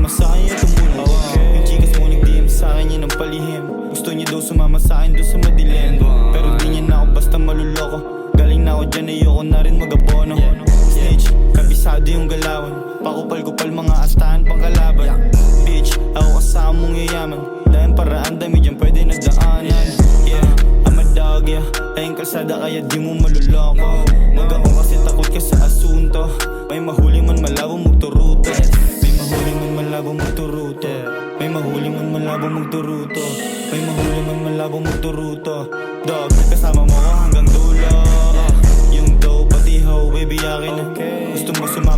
sumama sa'kin, yung tumulong. Yung chikas mo nag-DM sa'kin, yun ang palihim. Gusto niya daw sumama sa'kin doon sa madilim, pero di niya na ako basta maluloko. Galing na ako dyan, ayoko na rin mag-abono. Snitch, kabisado yung galawan. Pakupal-kupal mga astahan pang kalaban. Bitch, ako kasama mong yayaman. Dahil paraan dami dyan pwede nagdaanan. Yeah, I'm a dog, yeah. Tayong kalsada kaya di mo maluloko. Wag ako kasi takot ka sa asunto. May mahuli man malabo magturuto. May mahuli man malabo magturuto. May mahuli man malabo magturuto. May mahuli man malabo magturuto. Dog, kasama mo ko hanggang dulo. Yung dough pati hoe, baby akin na. Gusto mo sumama